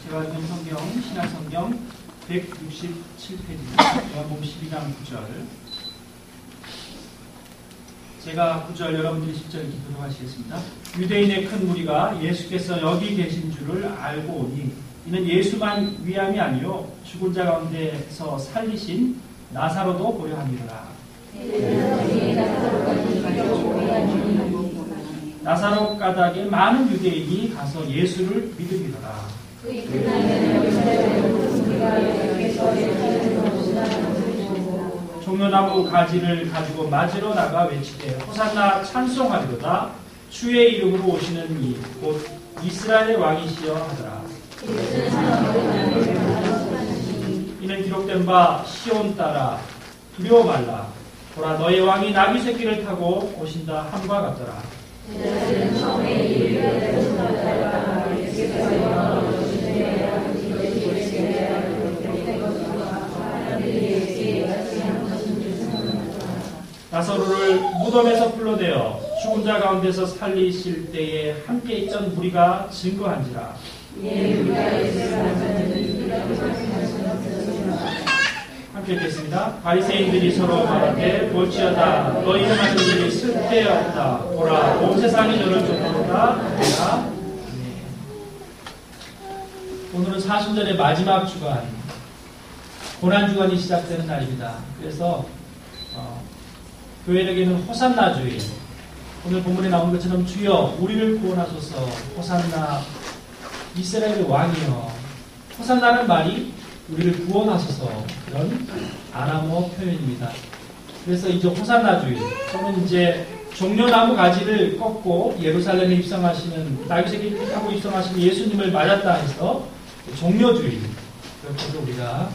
제가 읽은 성경, 신약성경 167페이지입니다. 요한복음 12장 9절. 제가 9절 여러분들이 10절 기도록 하시겠습니다. 유대인의 큰 무리가 예수께서 여기 계신 줄을 알고 오니 이는 예수만 위함이 아니요 죽은 자 가운데서 살리신 나사로도 보려 함이로라. 나사로 가닥에 많은 유대인이 가서 예수를 믿음이로라. 종려나무 가지를 가지고 맞으러 나가 외치되 호산나 찬송하리로다. 주의 이름으로 오시는 이 곧 이스라엘의 왕이시여 하더라. 이는 기록된 바 시온 따라 두려워 말라. 보라 너의 왕이 나귀 새끼를 타고 오신다 함과 같더라. 나사로를 무덤에서 불러내어 죽은 자 가운데서 살리실 때에 함께 있던 무리가 증거한지라. 함께 읽겠습니다. 바리새인들이 서로 말하되 볼지어다 너희는 하는 일이 쓸데없다. 보라 온 세상이 너를 쫓아오다. 오늘은 사순절의 마지막 주간, 고난 주간이 시작되는 날입니다. 그래서 교회에게는 호산나 주일, 오늘 본문에 나온 것처럼 주여 우리를 구원하소서, 호산나 이스라엘의 왕이여. 호산나는 말이 우리를 구원하소서, 그런 아람어 표현입니다. 그래서 이제 호산나 주일 또는 이제 종려나무 가지를 꺾고 예루살렘에 입성하시는, 나귀 새끼를 타고 입성하시는 예수님을 맞았다 해서 종려주일, 그렇게도 우리가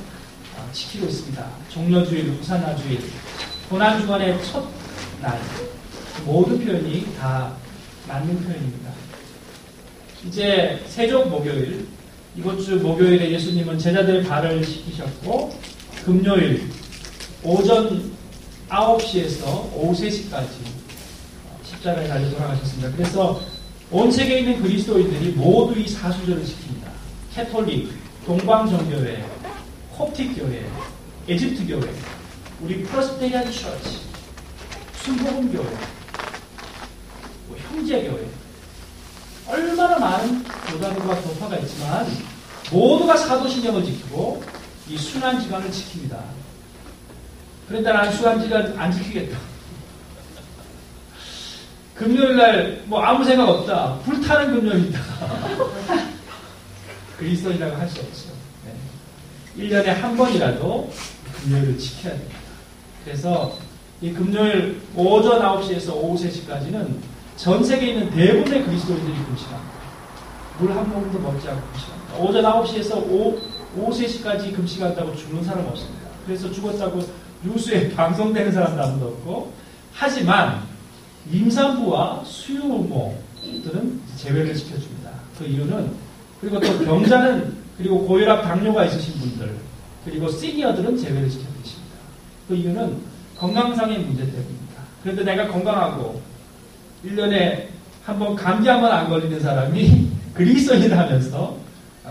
지키고 있습니다. 종려주일, 호산나 주일, 고난주간의 첫 날, 모든 표현이 다 맞는 표현입니다. 이제 세족 목요일, 이번 주 목요일에 예수님은 제자들의 발을 씻기셨고, 금요일 오전 9시에서 오후 3시까지 십자가에 달려 돌아가셨습니다. 그래서 온 세계에 있는 그리스도인들이 모두 이 사순절을 지킵니다. 캐톨릭, 동방정교회, 콥틱교회, 에집트교회, 우리 프레스비테리안 처치, 순복음교회, 형제교회, 얼마나 많은 교단과 교파가 있지만 모두가 사도신경을 지키고 이 순환지간을 지킵니다. 그런데 난 순환지간 안 지키겠다. 금요일날 뭐 아무 생각 없다. 불타는 금요일이다. 그리스도인이라고 할 수 없죠. 네. 1년에 한 번이라도 금요일을 지켜야 됩니다. 그래서 이 금요일 오전 9시에서 오후 3시까지는 전 세계에 있는 대부분의 그리스도인들이 금식합니다. 물 한 모금도 먹지 않고 금식합니다. 오전 9시에서 오후 3시까지 금식한다고 죽는 사람 없습니다. 그래서 죽었다고 뉴스에 방송되는 사람도 아무도 없고, 하지만 임산부와 수유모들은 제외를 시켜줍니다. 그 이유는, 그리고 또 병자는, 그리고 고혈압 당뇨가 있으신 분들, 그리고 시니어들은 제외를 시켜주십니다. 그 이유는 건강상의 문제 때문입니다. 그런데 내가 건강하고 1년에 한 번 감기 한 번 안 걸리는 사람이 그리스도인이라면서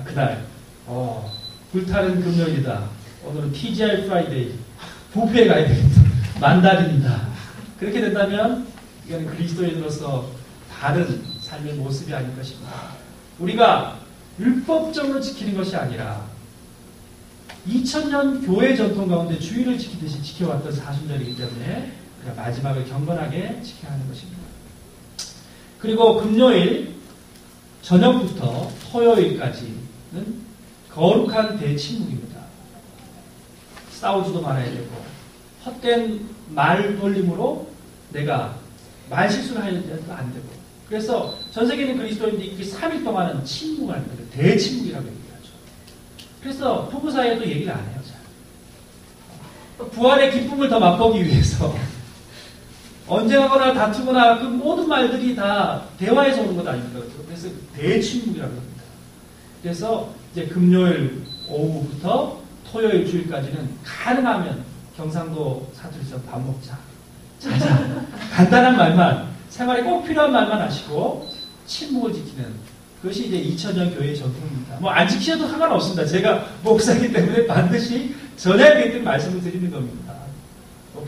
그날 불타는 금요일이다. 오늘은 TGI 프라이데이, 뷔페에 가야 되겠다. 만달입니다. 그렇게 된다면 이건 그리스도인으로서 다른 삶의 모습이 아닐 것입니다. 우리가 율법적으로 지키는 것이 아니라 2000년 교회 전통 가운데 주일을 지키듯이 지켜왔던 사순절이기 때문에 우리가 마지막을 경건하게 지켜야 하는 것입니다. 그리고 금요일 저녁부터 토요일까지는 거룩한 대침묵입니다. 싸우지도 말아야 되고, 헛된 말 돌림으로 내가 말 실수를 하려도 안 되고, 그래서 전 세계에 있는 그리스도인들이 3일 동안은 침묵을 하는 거예요. 대침묵이라고 얘기하죠. 그래서 부부 사이에도 얘기를 안 해요. 잘. 부활의 기쁨을 더 맛보기 위해서 언쟁하거나 다투거나 그 모든 말들이 다 대화에서 오는 것 아닙니까? 그래서 대침묵이라고 합니다. 그래서 이제 금요일 오후부터 토요일 주일까지는 가능하면 경상도 사투리처럼 밥 먹자, 자자, 간단한 말만, 생활에 꼭 필요한 말만 하시고 침묵을 지키는 그것이 이제 2000년 교회의 전통입니다. 뭐 안 지키셔도 상관없습니다. 제가 목사이기 때문에 반드시 전해야 되겠다는 말씀을 드리는 겁니다.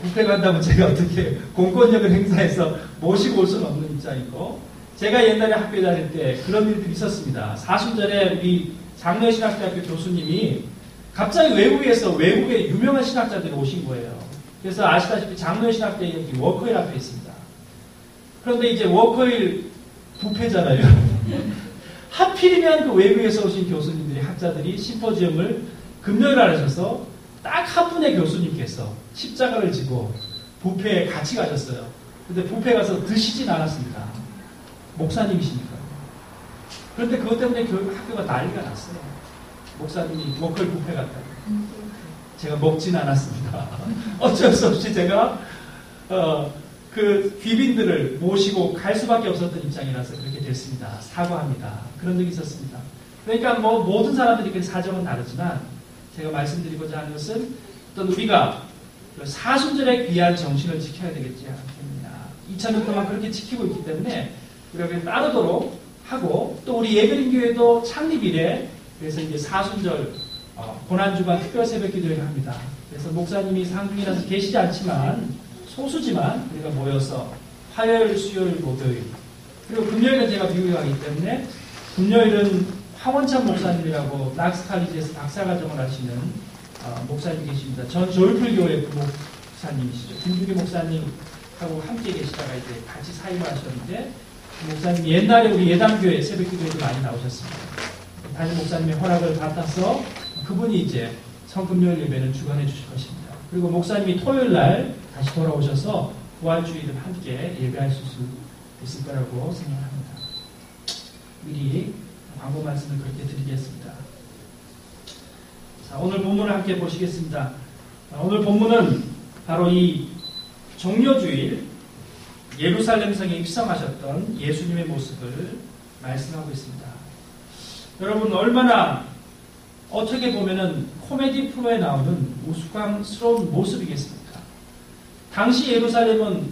뷔페 간다면 제가 어떻게 공권력을 행사해서 모시고 올 수는 없는 입장이고, 제가 옛날에 학교 다닐 때 그런 일들이 있었습니다. 사순절에 우리 장로신학대학교 교수님이 갑자기 외국에서 외국의 유명한 신학자들이 오신 거예요. 그래서 아시다시피 장로신학대 여기 워커힐 앞에 있습니다. 그런데 이제 워커힐 뷔페잖아요. 하필이면 그 외국에서 오신 교수님들이, 학자들이 심포지엄을 금요일 날 하셔서 딱 한 분의 교수님께서 십자가를 지고 뷔페에 같이 가셨어요. 근데 뷔페 가서 드시진 않았습니다. 목사님이시니까. 그런데 그것 때문에 학교가 난리가 났어요. 목사님이 워커힐 뷔페 갔다고. 제가 먹진 않았습니다. 어쩔 수 없이 제가 그 귀빈들을 모시고 갈 수밖에 없었던 입장이라서 그렇게 됐습니다. 사과합니다. 그런 적이 있었습니다. 그러니까 뭐 모든 사람들이 그 사정은 다르지만 제가 말씀드리고자 하는 것은 어떤 우리가 사순절의 귀한 정신을 지켜야 되겠지 않겠느냐. 2000년 동안 그렇게 지키고 있기 때문에 우리가 그냥 따르도록 하고, 또 우리 예배린교회도 창립 이래 그래서 이제 사순절 고난주간 특별 새벽 기도회를 합니다. 그래서 목사님이 상중이라서 계시지 않지만 소수지만 우리가 모여서 화요일, 수요일, 목요일, 그리고 금요일은 제가 미국에 가기 때문에 금요일은 황원찬 목사님이라고 낙스칼리지에서 박사과정을 하시는 목사님 계십니다. 전 조일풀교회 부목사님이시죠. 김주기 목사님하고 함께 계시다가 이제 같이 사임을 하셨는데, 그 목사님이 옛날에 우리 예당교회 새벽기도에도 많이 나오셨습니다. 담임 목사님의 허락을 받아서 그분이 이제 성금요일 예배는 주관해 주실 것입니다. 그리고 목사님이 토요일 날 다시 돌아오셔서 부활주일을 함께 예배하실 수 있을 거라고 생각합니다. 미리 광고 말씀을 그렇게 드리겠습니다. 자, 오늘 본문을 함께 보시겠습니다. 오늘 본문은 바로 이 종려주일 예루살렘 성에 입성하셨던 예수님의 모습을 말씀하고 있습니다. 여러분, 얼마나 어떻게 보면은 코미디 프로에 나오는 우스꽝스러운 모습이겠습니까? 당시 예루살렘은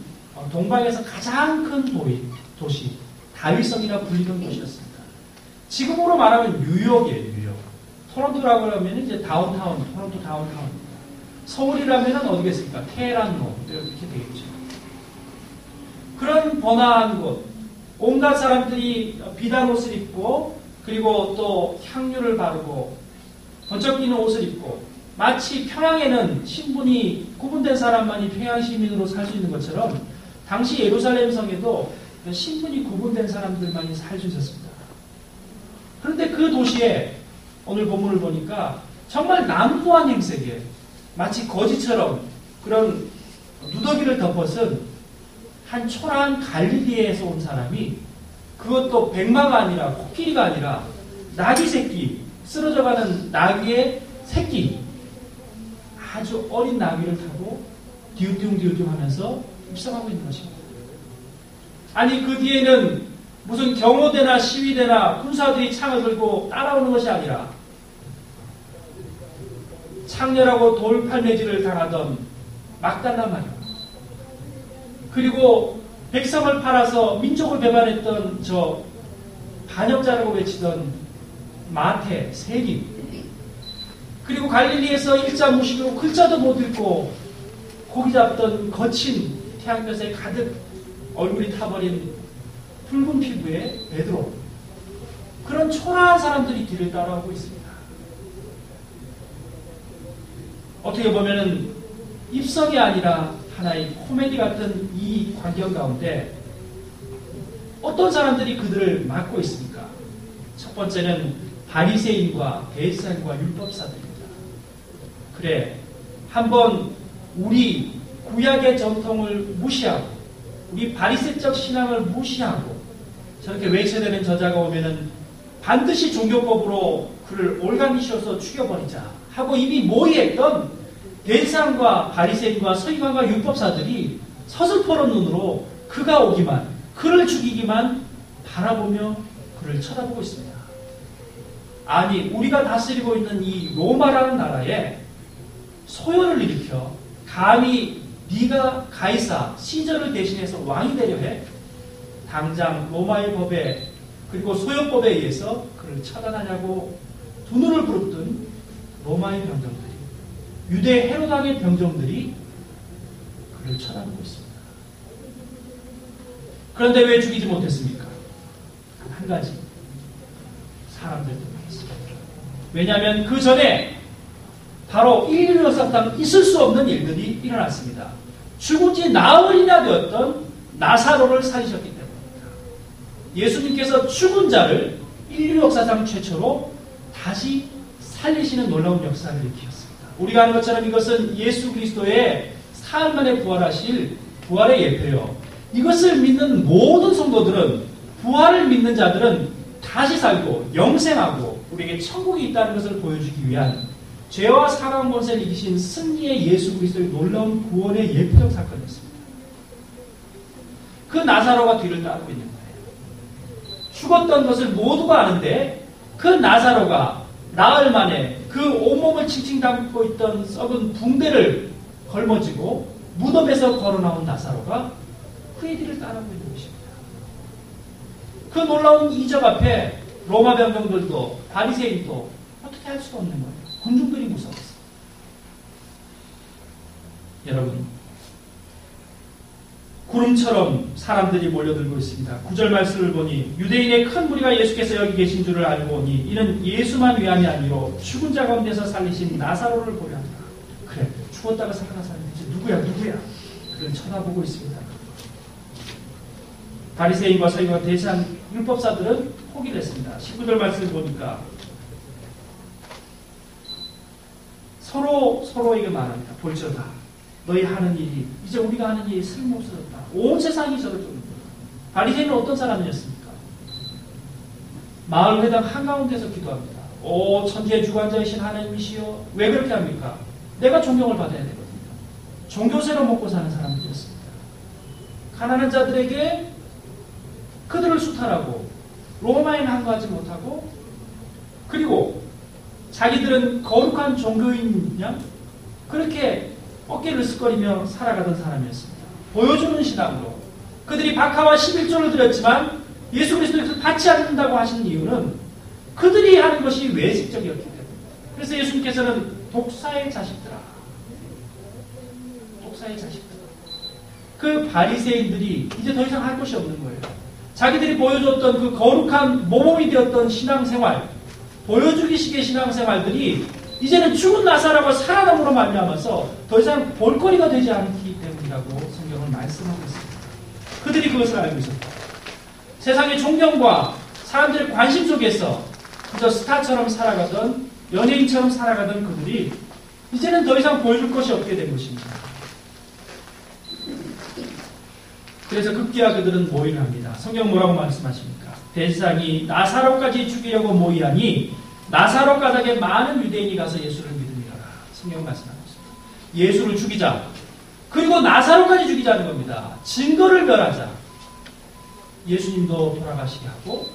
동방에서 가장 큰 도시, 다윗성이라 불리던 곳이었습니다. 지금으로 말하면 뉴욕이에요, 뉴욕. 토론토라고 하면 이제 다운타운, 토론토 다운타운입니다. 서울이라면 어디겠습니까? 테헤란로, 이렇게 되겠죠. 그런 번화한 곳, 온갖 사람들이 비단 옷을 입고, 그리고 또 향유를 바르고, 번쩍이는 옷을 입고, 마치 평양에는 신분이 구분된 사람만이 평양 시민으로 살 수 있는 것처럼, 당시 예루살렘 성에도 신분이 구분된 사람들만이 살 수 있었습니다. 그런데 그 도시에 오늘 본문을 보니까 정말 난무한 행색에 마치 거지처럼 그런 누더기를 덮어쓴 한 초라한 갈릴리에서 온 사람이, 그것도 백마가 아니라 코끼리가 아니라 나귀 새끼, 쓰러져가는 나귀의 새끼, 아주 어린 나귀를 타고 디우뚱디우뚱 하면서 입성하고 있는 것입니다. 아니, 그 뒤에는 무슨 경호대나 시위대나 군사들이 창을 들고 따라오는 것이 아니라 창렬하고 돌팔매질을 당하던 막달라 마리아, 그리고 백성을 팔아서 민족을 배반했던 저 반역자라고 외치던 마태, 세리, 그리고 갈릴리에서 일자 무식으로 글자도 못 읽고 고기 잡던 거친 태양볕에 가득 얼굴이 타버린 붉은 피부의 베드로, 그런 초라한 사람들이 뒤를 따라오고 있습니다. 어떻게 보면은 입성이 아니라 하나의 코미디 같은 이 광경 가운데 어떤 사람들이 그들을 막고 있습니까? 첫 번째는 바리새인과 대제사장과 율법사들입니다. 그래, 한번 우리 구약의 전통을 무시하고 우리 바리새적 신앙을 무시하고 저렇게 외쳐대는 저자가 오면은 반드시 종교법으로 그를 올가미 씌워서 죽여버리자 하고 이미 모의했던 대제사장과 바리새인과 서기관과 율법사들이 서슬퍼런 눈으로 그가 오기만, 그를 죽이기만 바라보며 그를 쳐다보고 있습니다. 아니, 우리가 다스리고 있는 이 로마라는 나라에 소요를 일으켜 감히 네가 가이사, 시저를 대신해서 왕이 되려 해? 당장 로마의 법에 그리고 소요법에 의해서 그를 처단하냐고 두 눈을 부릅뜬 로마의 병정들이, 유대 헤로당의 병정들이 그를 쳐다보고 있습니다. 그런데 왜 죽이지 못했습니까? 한 가지, 사람들 때문이었습니다. 왜냐하면 그 전에 바로 인류 역사상 있을 수 없는 일들이 일어났습니다. 죽은 지 나흘이나 되었던 나사로를 살리셨기 때문입니다. 예수님께서 죽은 자를 인류 역사상 최초로 다시 살리시는 놀라운 역사를 일으켰습니다. 우리가 아는 것처럼 이것은 예수 그리스도의 사흘 만에 부활하실 부활의 예표요. 이것을 믿는 모든 성도들은, 부활을 믿는 자들은 다시 살고 영생하고 우리에게 천국이 있다는 것을 보여주기 위한 죄와 사망 권세를 이기신 승리의 예수 그리스도의 놀라운 구원의 예표적 사건이었습니다. 그 나사로가 뒤를 따르고 있는 거예요. 죽었던 것을 모두가 아는데 그 나사로가 나흘 만에 그 온몸을 칭칭 담고 있던 썩은 붕대를 걸머쥐고 무덤에서 걸어나온 나사로가 그의 뒤를 따르고 있는 것입니다. 그 놀라운 이적 앞에 로마 병정들도 바리새인도 어떻게 할 수가 없는 거예요. 군중들이 무서웠어요. 여러분, 구름처럼 사람들이 몰려들고 있습니다. 9절 말씀을 보니 유대인의 큰 무리가 예수께서 여기 계신 줄을 알고 보니 이는 예수만 위함이 아니로 죽은 자 가운데서 살리신 나사로를 보려 한다. 그래, 죽었다가 살아난 사람이 누구야? 그를 쳐다보고 있습니다. 바리새인과 서기관과 대제한 율법사들은 포기를 했습니다. 19절 말씀을 보니까 서로에게 말합니다. 볼지어다. 너희 하는 일이, 이제 우리가 하는 일이 쓸모없어졌다. 온 세상이 저를 쫓는다. 바리새인은 어떤 사람이었습니까? 마을 회당 한가운데서 기도합니다. 오 천지의 주관자이신 하나님이시여, 왜 그렇게 합니까? 내가 존경을 받아야 되거든요. 종교세로 먹고 사는 사람들이었습니다. 가난한 자들에게 그들을 수탈하고 로마에는 항거하지 못하고, 그리고 자기들은 거룩한 종교인 양 그렇게 어깨를 스거리며 살아가던 사람이었습니다. 보여주는 신앙으로 그들이 박하와 11조를 드렸지만 예수 그리스도께서 받지 않는다고 하시는 이유는 그들이 하는 것이 외식적이었기 때문입니다. 그래서 예수님께서는 독사의 자식들아, 그 바리새인들이 이제 더 이상 할 것이 없는 거예요. 자기들이 보여줬던 그 거룩한 모범이 되었던 신앙생활, 보여주기식의 신앙생활들이 이제는 죽은 나사로가 살아남으로 말미암아서 더 이상 볼거리가 되지 않기 때문이라고 성경은 말씀하고 있습니다. 그들이 그것을 알고 있었다. 세상의 존경과 사람들의 관심 속에서 그저 스타처럼 살아가던, 연예인처럼 살아가던 그들이 이제는 더 이상 보여줄 것이 없게 된 것입니다. 그래서 급기야 그들은 모의를 합니다. 성경 뭐라고 말씀하십니까? 대제사장이 나사로까지 죽이려고 모의하니 나사로 가닥에 많은 유대인이 가서 예수를 믿으리라. 성경 말씀하고 있습니다. 예수를 죽이자. 그리고 나사로까지 죽이자는 겁니다. 증거를 멸하자. 예수님도 돌아가시게 하고,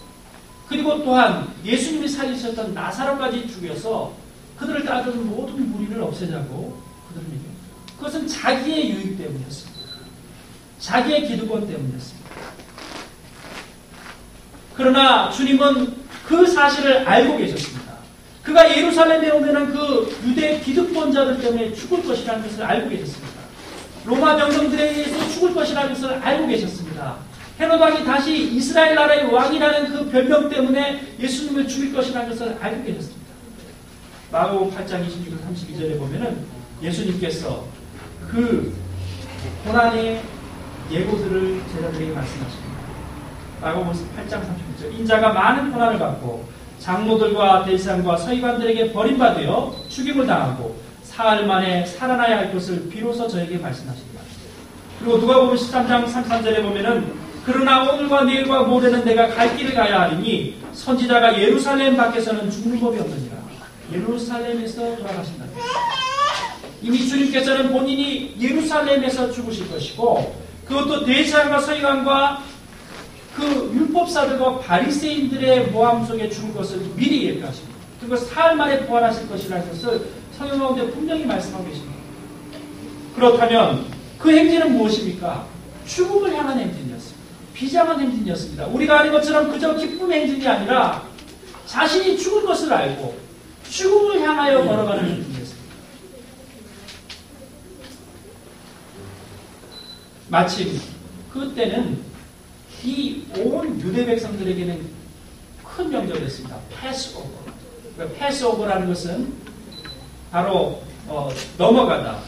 그리고 또한 예수님이 살리셨던 나사로까지 죽여서 그들을 따르는 모든 무리를 없애자고 그들을 얘기합니다. 그것은 자기의 유익 때문이었습니다. 자기의 기득권 때문이었습니다. 그러나 주님은 그 사실을 알고 계셨습니다. 그가 예루살렘에 오면은 그 유대 기득권자들 때문에 죽을 것이라는 것을 알고 계셨습니다. 로마 병정들에 의해서 죽을 것이라는 것을 알고 계셨습니다. 헤롯 왕이 다시 이스라엘 나라의 왕이라는 그 별명 때문에 예수님을 죽일 것이라는 것을 알고 계셨습니다. 마가복음 8장 26절 32절에 보면은 예수님께서 그 고난의 예고들을 제자들에게 말씀하십니다. 마가복음 8장 36절 인자가 많은 고난을 받고 장로들과 대제사장과 서기관들에게 버림받아 죽임을 당하고 사흘 만에 살아나야 할 것을 비로소 저에게 말씀하십니다. 그리고 누가복음 13장 33절에 보면은 그러나 오늘과 내일과 모레는 내가 갈 길을 가야 하리니 선지자가 예루살렘 밖에서는 죽는 법이 없느니라. 예루살렘에서 돌아가신다. 이미 주님께서는 본인이 예루살렘에서 죽으실 것이고, 그것도 대제사장과 서기관과 그 율법사들과 바리새인들의 모함 속에 죽을 것을 미리 예표하십니다. 그리고 사흘 만에 부활하실 것이라는 것을 성경 가운데 분명히 말씀하고 계십니다. 그렇다면 그 행진은 무엇입니까? 죽음을 향한 행진이었습니다. 비장한 행진이었습니다. 우리가 아는 것처럼 그저 기쁨 행진이 아니라 자신이 죽을 것을 알고 죽음을 향하여 걸어가는 행진이었습니다. 마침 그때는 이 온 유대 백성들에게는 큰 명절이었습니다. 패스오버. 패스오버라는 것은 바로 넘어가다.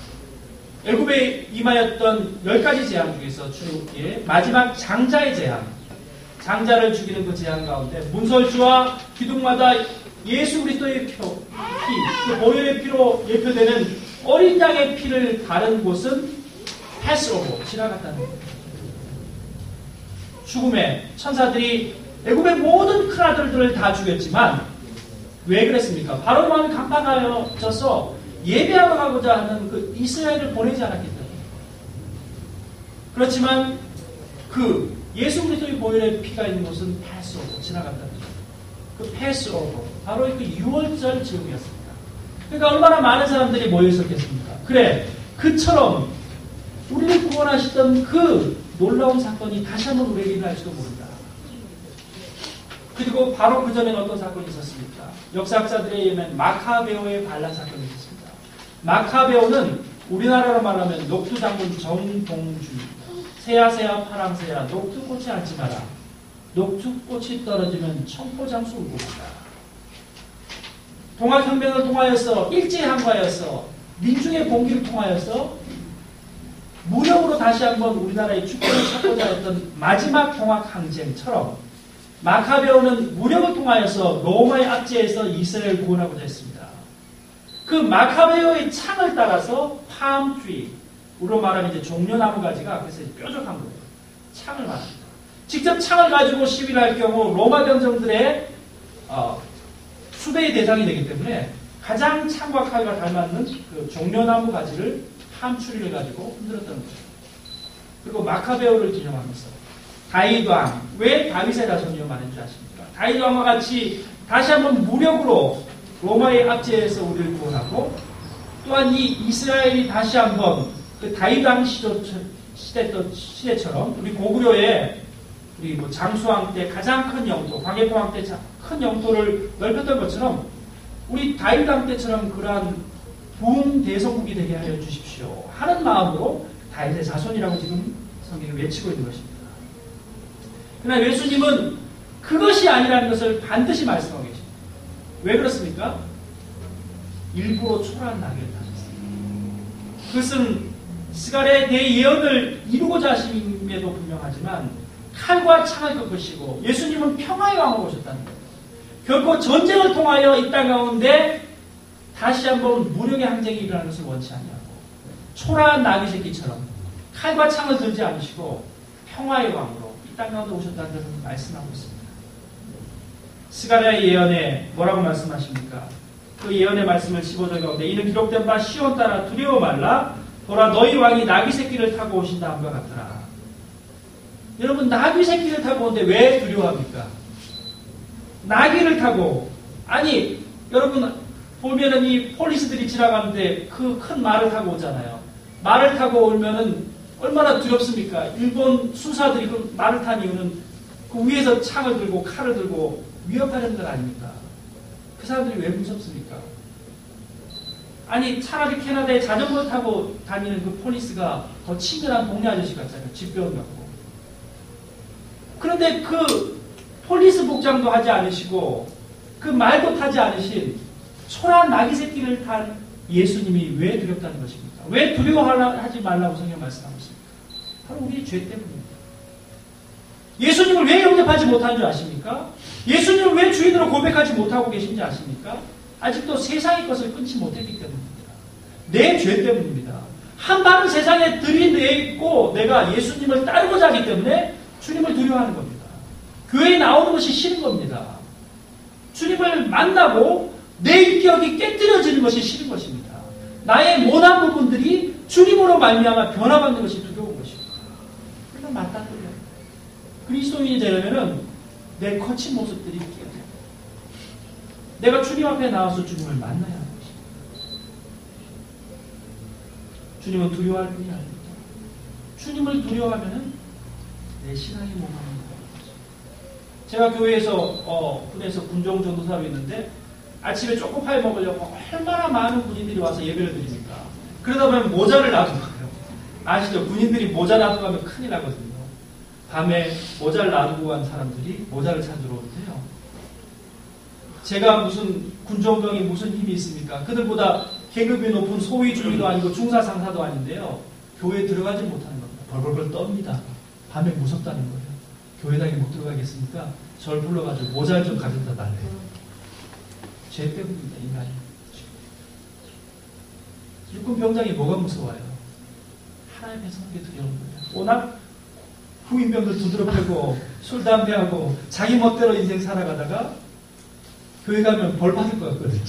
애굽에 임하였던 10가지 재앙 중에서 주의 마지막 장자의 재앙, 장자를 죽이는 그 재앙 가운데 문설주와 기둥마다 예수 그리스도의 피, 그 보혈의 피로 예표되는 어린 양의 피를 바른 곳은 패스오버, 지나갔다는 겁니다. 죽음의 천사들이 애굽의 모든 큰 아들들을 다 죽였지만 왜 그랬습니까? 바로 마음이 강팍하여져서 예배하러 가고자 하는 그 이스라엘을 보내지 않았기 때문에. 그렇지만 그 예수 그리스도의 보혈의 피가 있는 곳은 패스오버, 지나간다는 거죠. 그 패스오버, 바로 그 6월절 즈음이었습니다. 그러니까 얼마나 많은 사람들이 모여 있었겠습니까? 그래, 그처럼 우리를 구원하시던 그 놀라운 사건이 다시 한번 우리에게 일어날지도 모른다. 그리고 바로 그 전에는 어떤 사건이 있었습니까? 역사학자들에 의하면 마카베오의 반란 사건이 있었습니다. 마카베오는 우리나라로 말하면 녹두장군 정봉주, 새야새야 파랑새야 녹두꽃이 앉지 마라. 녹두꽃이 떨어지면 청포장수 울고 간다. 동학혁명을 통하여서 일제항과여서 민중의 봉기를 통하여서 무력으로 다시 한번 우리나라의 주권을 찾고자 했던 마지막 동학항쟁처럼 마카베오는 무력을 통하여서 로마의 압제에서 이스라엘을 구원하고자 했습니다. 그 마카베오의 창을 따라서 팜트리, 우리로 말하면 이제 종려나무 가지가 그래서 뾰족한 거예요. 창을 말합니다. 직접 창을 가지고 시위를 할 경우 로마 병정들의 수배의 대상이 되기 때문에 가장 창과 칼과 닮았는 그 종려나무 가지를 팜추리를 가지고 흔들었다는 거죠. 그리고 마카베오를 기념하면서 다윗 왕, 왜 다윗의 자손이요 말인지 아십니까? 다윗 왕과 같이 다시 한번 무력으로 로마의 압제에서 우리를 구원하고 또한 이 이스라엘이 다시 한번 그 다윗 왕 시대처럼 우리 고구려의 우리 뭐 장수왕 때 가장 큰 영토, 광해토왕 때 큰 영토를 넓혔던 것처럼 우리 다윗 왕 때처럼 그러한 부흥 대성국이 되게 하여 주십시오 하는 마음으로 다윗의 자손이라고 지금 성경이 외치고 있는 것입니다. 그러나 예수님은 그것이 아니라는 것을 반드시 말씀하고 계십니다. 왜 그렇습니까? 일부러 초라한 나귀를 타셨습니다. 그것은 스갈의 대예언을 이루고자 하심에도 분명하지만 칼과 창을 꺾으시고 예수님은 평화의 왕으로 오셨다는 거예요. 결코 전쟁을 통하여 이 땅 가운데 다시 한번 무력의 항쟁이 일어나는 것을 원치 않냐고 초라한 나귀 새끼처럼 칼과 창을 들지 않으시고 평화의 왕으로 이 땅 가운데 오셨다는 것을 말씀하고 있습니다. 스가랴의 예언에 뭐라고 말씀하십니까? 그 예언의 말씀을 15절 가운데 이는 기록된 바 시온 따라 두려워 말라 보라 너희 왕이 나귀 새끼를 타고 오신다 함과 같더라. 여러분 나귀 새끼를 타고 오는데 왜 두려워합니까? 나귀를 타고 아니 여러분 보면은 이 폴리스들이 지나가는데 그 큰 말을 타고 오잖아요. 말을 타고 오면은 얼마나 두렵습니까? 일본 수사들이 그 말을 탄 이유는 그 위에서 창을 들고 칼을 들고 위협하려는 것 아닙니까? 그 사람들이 왜 무섭습니까? 아니 차라리 캐나다에 자전거 타고 다니는 그 폴리스가 더 친근한 동네 아저씨 같잖아요. 집배원 같고. 그런데 그 폴리스 복장도 하지 않으시고 그 말도 타지 않으신 초라한 나귀 새끼를 탄 예수님이 왜 두렵다는 것입니까? 왜 두려워하지 말라고 성경 말씀하고 있습니까? 바로 우리의 죄 때문입니다. 예수님을 왜 영접하지 못하는 줄 아십니까? 예수님을 왜 주인으로 고백하지 못하고 계신지 아십니까? 아직도 세상의 것을 끊지 못했기 때문입니다. 내 죄 때문입니다. 한 발은 세상에 들이내고 내가 예수님을 따르고자 하기 때문에 주님을 두려워하는 겁니다. 교회에 나오는 것이 싫은 겁니다. 주님을 만나고 내 인격이 깨뜨려지는 것이 싫은 것입니다. 나의 모난 부분들이 주님으로 말미암아 변화받는 것이 두려운 것입니다. 그러니까 맞닥뜨려요. 그리스도인이 되려면은 내 거친 모습들이 있어야 돼요. 내가 주님 앞에 나와서 주님을 만나야 하는 것입니다. 주님은 두려워할 뿐이 아닙니다. 주님을 두려워하면은 내 신앙이 뭐가 제가 교회에서 군에서 군종 전도사로 있는데 아침에 초코파이 먹으려고 얼마나 많은 군인들이 와서 예배를 드립니까? 그러다 보면 모자를 놔두고 가요. 아시죠? 군인들이 모자 놔두고 가면 큰일 나거든요. 밤에 모자를 놔두고 간 사람들이 모자를 찾으러 오는데요. 제가 무슨 군종병이 무슨 힘이 있습니까? 그들보다 계급이 높은 소위 중위도 아니고 중사 상사도 아닌데요. 교회에 들어가지 못하는 겁니다. 벌벌벌 떱니다. 밤에 무섭다는 거예요. 교회당에 못 들어가겠으니까 저를 불러가지고 모자를 좀 가져다 달래요. 죄 때문입니다. 인간이. 육군 병장이 뭐가 무서워요? 하나님의 성격이 두려운 거예요. 워낙 후임병들 두드러 패고 술 담배하고 자기 멋대로 인생 살아가다가 교회 가면 벌 받을 것 같거든요.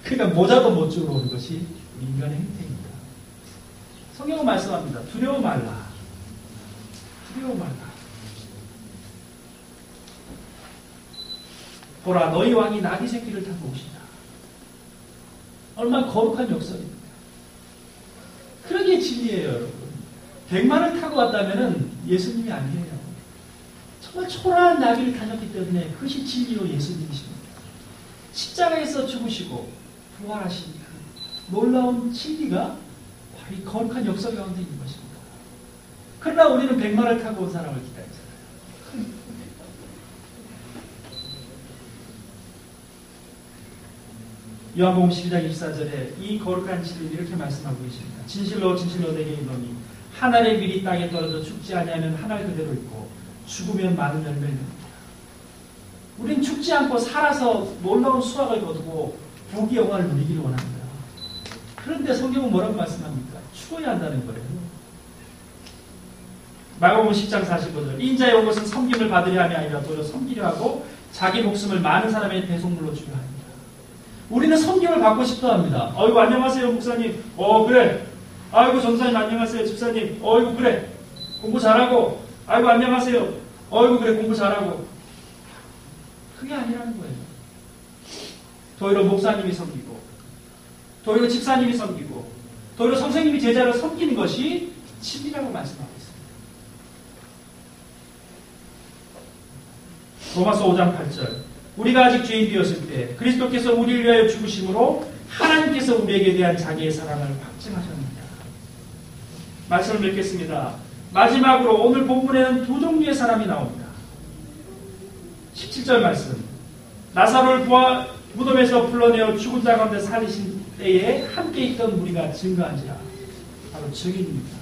그러니까 모자도 못 주고 오는 것이 우리 인간의 행태입니다. 성경은 말씀합니다. 두려워 말라. 두려워 말라. 보라 너희 왕이 나귀 새끼를 타고 오시다. 얼마나 거룩한 역설입니다. 그러기에 진리예요, 여러분. 백마를 타고 왔다면 예수님이 아니에요. 정말 초라한 나귀를 타셨기 때문에 그것이 진리로 예수님이십니다. 십자가에서 죽으시고 부활하신 그 놀라운 진리가 바로 이 거룩한 역설 가운데 있는 것입니다. 그러나 우리는 백마를 타고 온 사람을 기다리잖아요. 요한복음 12장 24절에 이 거룩한 진리를 이렇게 말씀하고 계십니다. 진실로 진실로 내게 이르노니 한 알의 밀이 땅에 떨어져 죽지 아니하면 한 알 그대로 있고 죽으면 많은 열매를 맺는다. 우린 죽지 않고 살아서 놀라운 수확을 거두고 부귀 영화를 누리기를 원합니다. 그런데 성경은 뭐라고 말씀합니까? 죽어야 한다는 거예요. 마가복음 10장 45절 인자의 온 것은 섬김을 받으려 함이 아니라 도리어 섬기려 하고 자기 목숨을 많은 사람의 대속물로 주려 합니다. 우리는 섬김을 받고 싶어 합니다. 어이구 안녕하세요 목사님. 그래. 아이고 전사님 안녕하세요 집사님. 어이구 그래. 공부 잘하고. 아이고 안녕하세요. 어이구 그래 공부 잘하고. 그게 아니라는 거예요. 도리어 목사님이 섬기고 도리어 집사님이 섬기고 도리어 선생님이 제자를 섬기는 것이 진리라고 말씀하고 있습니다. 로마서 5장 8절 우리가 아직 죄인되었을 때 그리스도께서 우리를 위하여 죽으심으로 하나님께서 우리에게 대한 자기의 사랑을 확증하셨습니다. 말씀을 읽겠습니다. 마지막으로 오늘 본문에는 두 종류의 사람이 나옵니다. 17절 말씀 나사로를 무덤에서 불러내어 죽은 자 가운데 살리신 때에 함께 있던 무리가 증거한지라. 바로 증인입니다.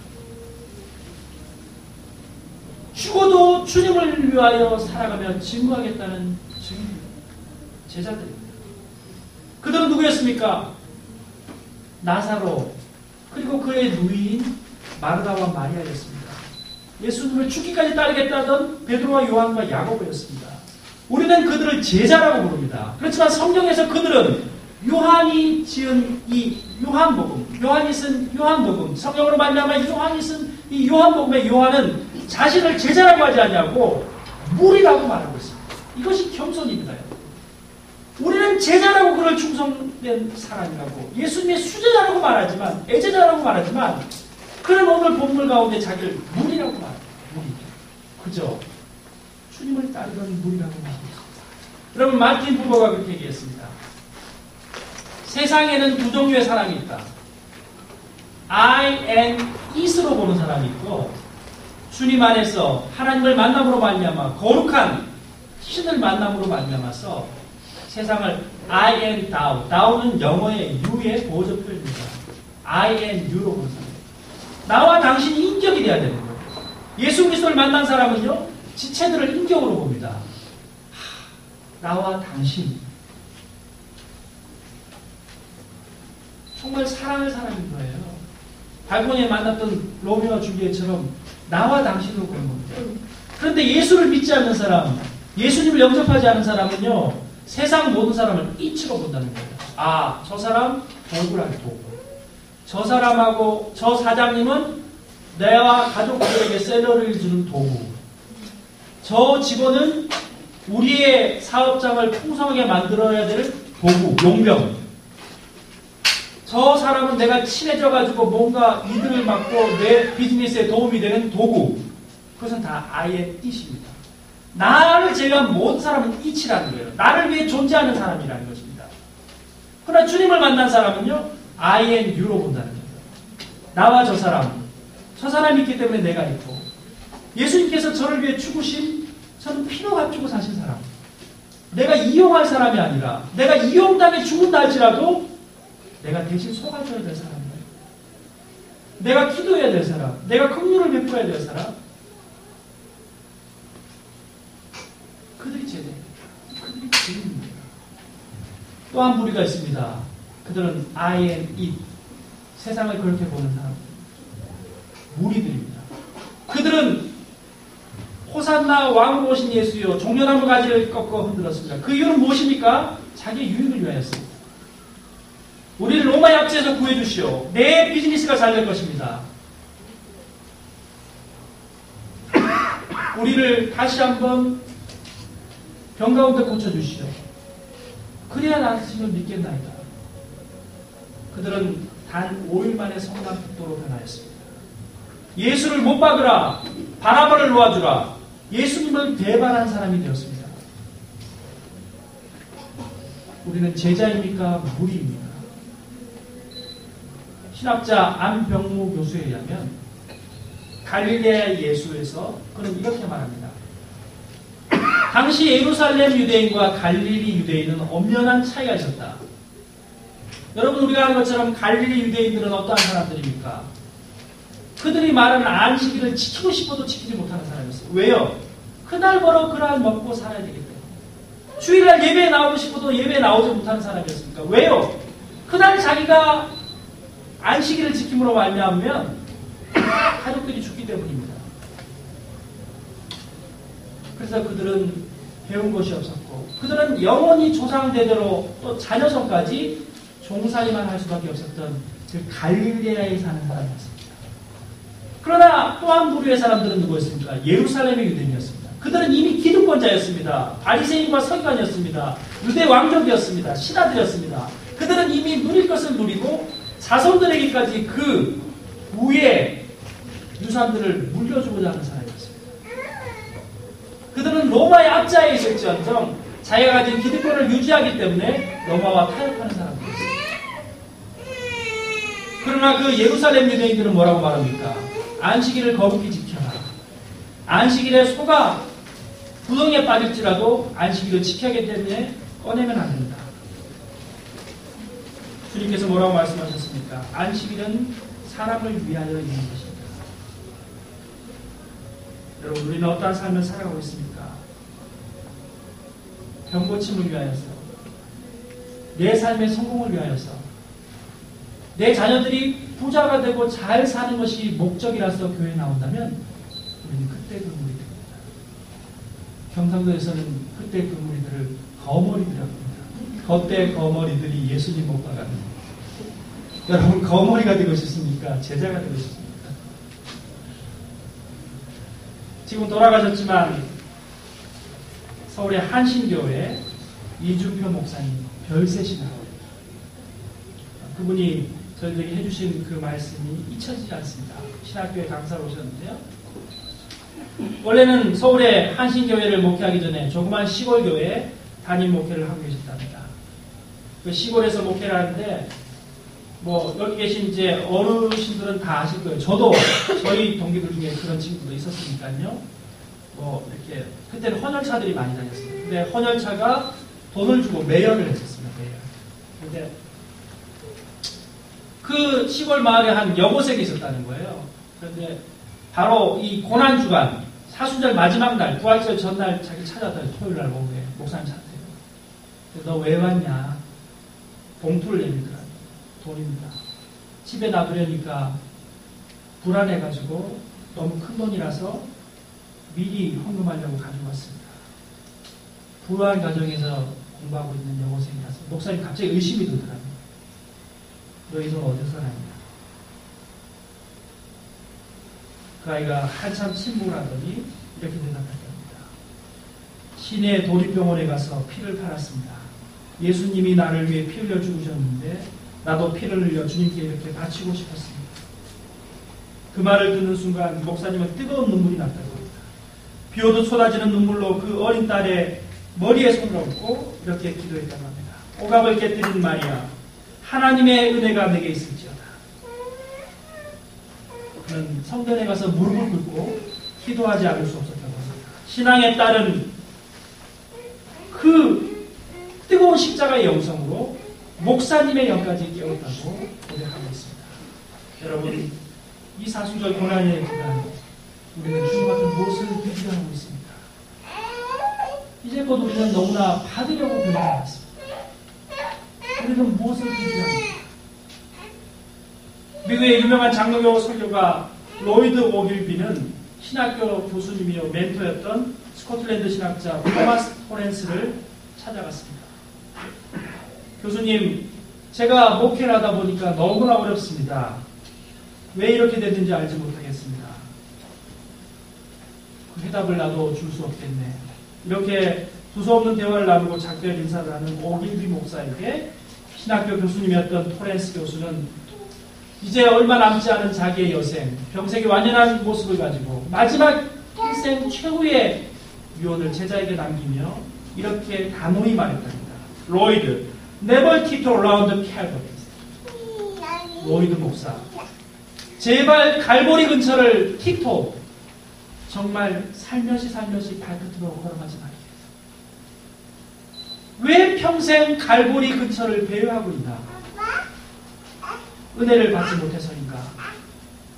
죽어도 주님을 위하여 살아가며 증거하겠다는 증인입니다. 제자들입니다. 그들은 누구였습니까? 나사로 그리고 그의 누이인 마르다와 마리아였습니다. 예수님을 죽기까지 따르겠다던 베드로와 요한과 야고보였습니다. 우리는 그들을 제자라고 부릅니다. 그렇지만 성경에서 그들은 요한이 지은 이 요한복음, 요한이 쓴 요한복음, 성경으로 말미암아 요한이 쓴 이 요한복음의 요한은 자신을 제자라고 하지 않냐고 무리라고 말하고 있습니다. 이것이 겸손입니다. 우리는 제자라고 그럴 충성된 사람이라고 예수님의 수제자라고 말하지만 애제자라고 말하지만 그는 오늘 본문 가운데 자기를 무리라고 말합니다. 무리. 그죠? 주님을 따르던 무리라고 말하고 있습니다. 여러분 마틴 부버가 그렇게 얘기했습니다. 세상에는 두 종류의 사람이 있다. I and is로 보는 사람이 있고 주님 안에서 하나님을 만남으로 말미암아 거룩한 신을 만남으로 말미암아서 세상을 I and thou, thou는 영어의 you의 보조 표현입니다. I and you로 보는 사람. 나와 당신이 인격이 돼야 되는 거예요. 예수 그리스도를 만난 사람은요, 지체들을 인격으로 봅니다. 나와 당신. 정말 사랑할 사람인 거예요. 발본에 만났던 로미오와 줄리엣처럼 나와 당신으로 보는 겁니다. 그런데 예수를 믿지 않는 사람, 예수님을 영접하지 않은 사람은요, 세상 모든 사람을 이치로 본다는 거예요. 아, 저 사람 도구라는 도구. 저 사람하고 저 사장님은 내와 가족들에게 샐러리를 주는 도구. 저 직원은 우리의 사업장을 풍성하게 만들어야 될 도구, 용병. 저 사람은 내가 친해져가지고 뭔가 이득을 맡고 내 비즈니스에 도움이 되는 도구. 그것은 다 I의 뜻입니다. 나를 제외한 모든 사람은 이치라는 거예요. 나를 위해 존재하는 사람이라는 것입니다. 그러나 주님을 만난 사람은요, INU로 본다는 거예요. 나와 저 사람이 있기 때문에 내가 있고, 예수님께서 저를 위해 죽으신, 저는 피로 값주고 사신 사람. 내가 이용할 사람이 아니라, 내가 이용당해 죽은다 할지라도, 내가 대신 속아줘야 될 사람이에요. 내가 기도해야 될 사람, 내가 긍휼을 베풀어야 될 사람, 그들이 제자입니다. 그들이 주인입니다. 또 한 무리가 있습니다. 그들은 I and it. 세상을 그렇게 보는 사람. 무리들입니다. 그들은 호산나 왕으로 오신 예수여 종려나무 가지를 꺾어 흔들었습니다. 그 이유는 무엇입니까? 자기의 유익을 위하였습니다. 우리를 로마의 압제에서 구해주시오. 내 비즈니스가 잘 될 것입니다. 우리를 다시 한번 병 가운데 고쳐주시오. 그래야 나를 믿겠나이다. 그들은 단 5일 만에 성난 폭도로 변하였습니다. 예수를 못 박으라. 바라바를 놓아주라. 예수님을 배반한 사람이 되었습니다. 우리는 제자입니까? 무리입니까? 신학자 안병무 교수에 의하면 갈릴레아 예수에서 그는 이렇게 말합니다. 당시 예루살렘 유대인과 갈릴리 유대인은 엄연한 차이가 있었다. 여러분 우리가 아는 것처럼 갈릴리 유대인들은 어떠한 사람들입니까? 그들이 말하는 안식일을 지키고 싶어도 지키지 못하는 사람이었어요. 왜요? 그날 벌어 그날 먹고 살아야 되기 때문에. 주일날 예배에 나오고 싶어도 예배에 나오지 못하는 사람이었습니까? 왜요? 그날 자기가 안식일을 지킴으로 말미암으면 가족들이 죽기 때문입니다. 그래서 그들은 배운 것이 없었고 그들은 영원히 조상대대로 또 자녀성까지 종살이만 할 수밖에 없었던 그 갈릴레아에 사는 사람이었습니다. 그러나 또 한 부류의 사람들은 누구였습니까? 예루살렘의 유대인이었습니다. 그들은 이미 기득권자였습니다. 바리새인과 서기관이었습니다. 유대 왕족이었습니다. 신하들이었습니다. 그들은 이미 누릴 것을 누리고 자손들에게까지 그 부의 유산들을 물려주고자 하는 사람이었습니다. 그들은 로마의 압자에 있을지언정 자기가 가진 기득권을 유지하기 때문에 로마와 타협하는 사람들이었습니다. 그러나 그 예루살렘 유대인들은 뭐라고 말합니까? 안식일을 거룩히 지켜라. 안식일에 소가 구덩이에 빠질지라도 안식일을 지켜야 하기 때문에 꺼내면 안 된다. 주님께서 뭐라고 말씀하셨습니까? 안식일은 사람을 위하여 있는 것입니다. 여러분 우리는 어떠한 삶을 살아가고 있습니까? 병고침을 위하여서 내 삶의 성공을 위하여서 내 자녀들이 부자가 되고 잘 사는 것이 목적이라서 교회에 나온다면 우리는 그때 그 무리들입니다. 경상도에서는 그때 그 무리들을 거머리들이라고 합니다. 그때 거머리들이 예수님 못 박았는데 여러분 거머리가 되고 싶습니까? 제자가 되고 싶습니까? 지금 돌아가셨지만 서울의 한신교회 이준표 목사님 별세신하고 그분이 저희들에게 해주신 그 말씀이 잊혀지지 않습니다. 신학교에 강사로 오셨는데요. 원래는 서울의 한신교회를 목회하기 전에 조그만 시골교회에 담임 목회를 하고 계셨답니다. 그 시골에서 목회를 하는데 뭐 여기 계신 이제 어르신들은 다 아실 거예요. 저도 저희 동기들 중에 그런 친구도 있었으니까요. 뭐 이렇게 그때는 헌혈차들이 많이 다녔어요. 근데 헌혈차가 돈을 주고 매연을 했었습니다. 매연. 근데 그 시골 마을에 한 여고생이 있었다는 거예요. 그런데 바로 이 고난주간 사순절 마지막 날 부활절 전날 자기 찾아왔더니 토요일날 오후에 목사님 찾대요. 너 왜 왔냐? 봉투를 내밀더라. 돈입니다. 집에 놔두려니까 불안해가지고 너무 큰 돈이라서 미리 헌금하려고 가지고 왔습니다. 불우한 가정에서 공부하고 있는 여고생이라서 목사님 갑자기 의심이 들더라고요. 너 이 돈 어디서 났냐? 그 아이가 한참 침묵을 하더니 이렇게 대답했답니다. 시내 도립병원에 가서 피를 팔았습니다. 예수님이 나를 위해 피 흘려 죽으셨는데 나도 피를 흘려 주님께 이렇게 바치고 싶었습니다. 그 말을 듣는 순간 목사님은 뜨거운 눈물이 났다고 합니다. 비오듯 쏟아지는 눈물로 그 어린 딸의 머리에 손을 얹고 이렇게 기도했다고 합니다. 오갑을 깨뜨린 마리아, 하나님의 은혜가 내게 있을지어다. 그는 성전에 가서 무릎을 꿇고 기도하지 않을 수 없었다고 합니다. 신앙의 딸은 그 뜨거운 십자가의 영성으로 목사님의 영까지 깨웠다고 고백하고 있습니다. 여러분, 이 사순절 고난의 기간 우리는 주님 앞에 무엇을 비교하고 있습니까? 이제껏 우리는 너무나 받으려고 변화했습니다. 우리는 무엇을 비교합니까? 미국의 유명한 장로교 설교가 로이드 오길비는 신학교 교수님이요 멘토였던 스코틀랜드 신학자 토마스 토렌스를 찾아갔습니다. 교수님, 제가 목회를 하다 보니까 너무나 어렵습니다. 왜 이렇게 됐는지 알지 못하겠습니다. 그 해답을 나도 줄 수 없겠네. 이렇게 두서없는 대화를 나누고 작별 인사를 하는 오길비 목사에게 신학교 교수님이었던 토렌스 교수는 이제 얼마 남지 않은 자기의 여생, 병색이 완연한 모습을 가지고 마지막 일생 최후의 유언을 제자에게 남기며 이렇게 단호히 말했답니다. 로이드, never tiptoe around the Calvary. 로이드 목사, 제발 갈보리 근처를 틱토, 정말 살며시 발끝으로 걸어가지 말게. 왜 평생 갈보리 근처를 배회하고 있나? 은혜를 받지 못해서인가?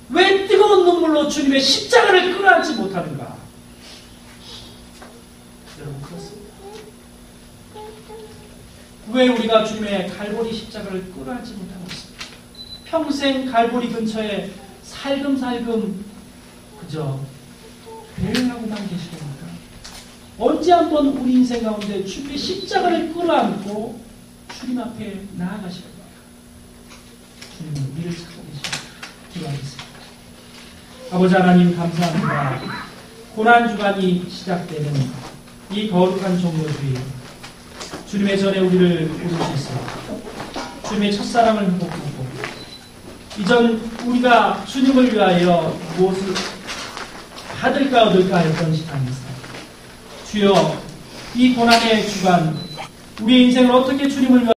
왜 뜨거운 눈물로 주님의 십자가를 끌어안지 못하는가? 여러분, 그렇습니다. 왜 우리가 주님의 갈보리 십자가를 끌어안지 못하고 있습니까? 평생 갈보리 근처에 살금살금 그저 배회하고만 계시겠습니까? 언제 한번 우리 인생 가운데 주님의 십자가를 끌어안고 주님 앞에 나아가시겠습니까? 주님은 우리를 찾고 계십니다. 기도하겠습니다. 아버지 하나님, 감사합니다. 고난주간이 시작되는 이 거룩한 종료주일, 주님의 전에 우리를 부르셔서 주님의 첫사랑을 회복하고 이전 우리가 주님을 위하여 무엇을 받을까 얻을까 했던 시간에서 주여, 이 고난의 주간 우리의 인생을 어떻게 주님을 위하여